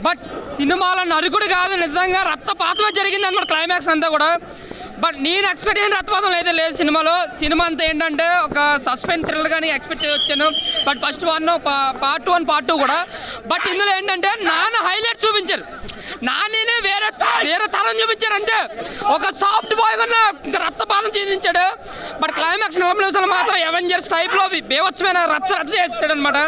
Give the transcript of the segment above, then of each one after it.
But సినిమాలో నరుకుడు కాదు, నిజంగా రక్తపాతమే జరిగింది అన్నమాట క్లైమాక్స్ అంతా కూడా. బట్ నేను ఎక్స్పెక్ట్ చేసిన రక్తపాతం లేదు సినిమాలో. సినిమా అంతా ఏంటంటే ఒక సస్పెన్స్ థ్రిల్లర్ కానీ ఎక్స్పెక్ట్ చేయొచ్చాను. బట్ ఫస్ట్ పార్ట్ 1 పార్ట్ 2 కూడా. బట్ ఇందులో ఏంటంటే నాన్న హైలైట్ చూపించారు, నాన్ననే వేరే తరం చూపించారు అంతే. ఒక సాఫ్ట్ బాయ్ కన్నా రక్తపాతం చూపించాడు. బట్ క్లైమాక్స్ 40 నిమిషాలు మాత్రం ఎవెంజర్స్ టైప్లో బేవచ్చమైన రచ్చ చేస్తాడు అనమాట.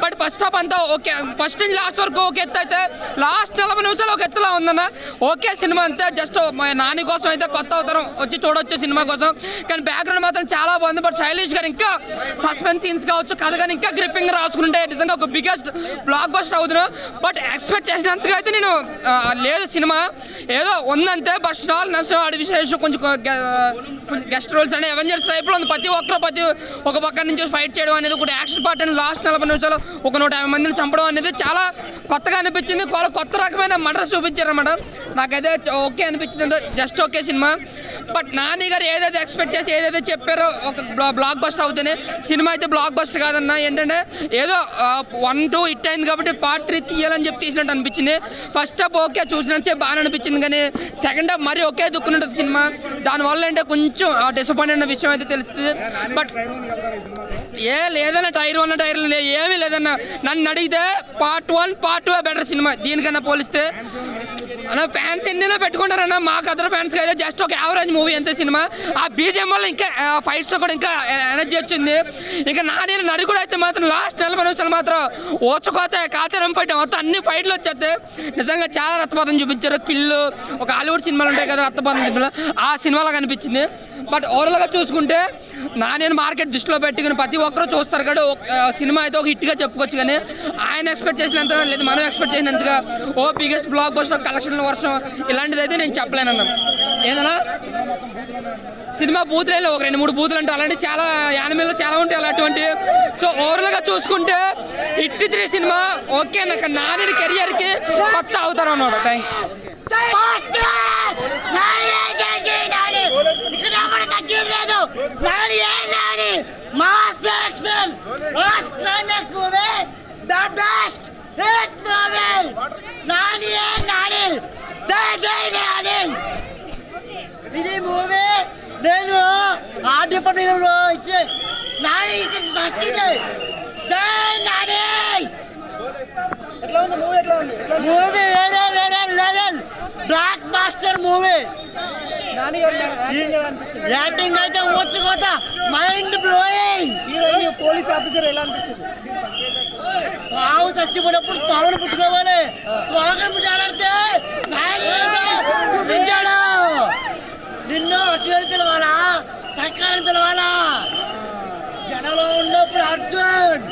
బట్ ఫస్ట్ హాఫ్ అంతా ఓకే, ఫస్ట్ నుంచి లాస్ట్ వరకు ఒక ఎత్తు అయితే లాస్ట్ 40 నిమిషాలు ఒక ఎత్తులా ఉందన్న. ఓకే సినిమా అంతే, జస్ట్ నాని కోసం అయితే కొత్త అవతారం వచ్చి చూడొచ్చు సినిమా కోసం. కానీ బ్యాక్గ్రౌండ్ మాత్రం చాలా బాగుంది. బట్ శైలేష్ గారు ఇంకా సస్పెన్స్ సీన్స్ కావచ్చు, కథ కానీ ఇంకా గ్రిప్పింగ్ రాసుకుంటే నిజంగా ఒక బిగ్గెస్ట్ బ్లాక్ బస్టర్ అవుతున్నాను. బట్ ఎక్స్పెక్ట్ చేసినంతగా అయితే నేను లేదు సినిమా, ఏదో ఉందంతే. బట్ స్టాల్ నర్సింహ విశేషం కొంచెం గెస్ట్ రోల్స్ అంటే అవెంజర్స్ టైప్లో ఉంది. ప్రతి ఒక్కరు ఒక పక్క నుంచి ఫైట్ చేయడం అనేది కూడా యాక్షన్ పార్ట్ అని లాస్ట్ 40 నిమిషాలు ఒక 150 మందిని చంపడం అనేది చాలా కొత్తగా అనిపించింది. కొత్త రకమైన మర్డర్స్ చూపించారన్నమాట. నాకైతే ఓకే అనిపించింది, just okay cinema. But Nani గారు ఏదైతే ఎక్స్పెక్ట్ చేసి ఏదైతే చెప్పారో ఒక బ్లాక్ బస్టర్ అవుతుంది. సినిమా అయితే బ్లాక్ బస్టర్ కాదన్న, ఏంటంటే ఏదో 1, 2 హిట్ అయింది కాబట్టి పార్ట్ 3 తీయాలని చెప్పి తీసినట్టు అనిపించింది. ఫస్ట్ హాఫ్ ఓకే చూసినంతే బాగా అనిపించింది, కానీ సెకండ్ హాఫ్ మరీ ఒకే దుక్కున్నట్టు సినిమా. దానివల్ల అంటే కొంచెం డిసప్పాయింట్ అన్న విషయం అయితే తెలుస్తుంది. బట్ లేదన్న టైర్ 1 టైర్ ఏమీ లేదన్న. నన్ను అడిగితే పార్ట్ 1 పార్ట్ 2 బెటర్ సినిమా దీనికన్నా పోలిస్తే. అన్న ఫ్యాన్స్ ఎన్నైనా పెట్టుకుంటారన్న, మాకు అదర్ ఫ్యాన్స్కి అయితే జస్ట్ ఒక యావరేజ్ మూవీ అంతే సినిమా. ఆ బీజిఎం వల్ల ఇంకా ఫైట్స్లో కూడా ఇంకా ఎనర్జీ వచ్చింది. ఇంకా నాని నరుకుడు అయితే మాత్రం లాస్ట్ 40 నిమిషాలు మాత్రం ఓచుకోతే కాతరం ఫైట్ మొత్తం అన్ని ఫైట్లు వచ్చేస్తాయి. నిజంగా చాలా రక్తపాతం చూపించారు. కిల్లు ఒక హాలీవుడ్ సినిమాలు ఉంటాయి కదా రక్తపాతం సినిమాలు, ఆ సినిమాలో కనిపించింది. బట్ ఓవరాల్గా చూసుకుంటే నాని మార్కెట్ దృష్టిలో పెట్టుకుని ప్రతి ఒక్కరూ చూస్తారు కదా, సినిమా అయితే ఒక హిట్గా చెప్పుకోవచ్చు. కానీ ఆయన ఎక్స్పెక్ట్ చేసినంత లేదు, మనం ఎక్స్పెక్ట్ చేసినంతగా బిగ్గెస్ట్ బ్లాక్ బస్టర్ కలెక్షన్ల వర్షం ఇలాంటిది అయితే నేను చెప్పలేనన్నా. ఏదన్నా సినిమా బూతులు ఒక 2-3 బూతులు అంటే అలాంటి చాలా యానిమేలో చాలా ఉంటాయి అలాంటివంటి. సో ఓవరాల్గా చూసుకుంటే హిట్ 3 సినిమా ఓకే. నాకు నాని కెరియర్కి కొత్త అవుతారు అన్నమాట. థ్యాంక్ ఇది మూవీ నేను ఆర్డిపల్లిలో ఇచ్చి నాని ఇచ్చి సృష్టించే జై నాని. మూవీ వేరే level blockbuster movie. Acting అయితే వచ్చుకోత మైండ్ బ్లోయింగ్. పోలీస్ ఆఫీసర్ ఎలా అనిపించింది? పావు చచ్చిపోయినప్పుడు పావును పుట్టుకోవాలి, తోకను పుట్టాలంటే చూపించాడు. నిన్ను అర్జున్ పిలవాలా, సర్కారం పిలవాలా? జనంలో ఉన్నప్పుడు అర్జున్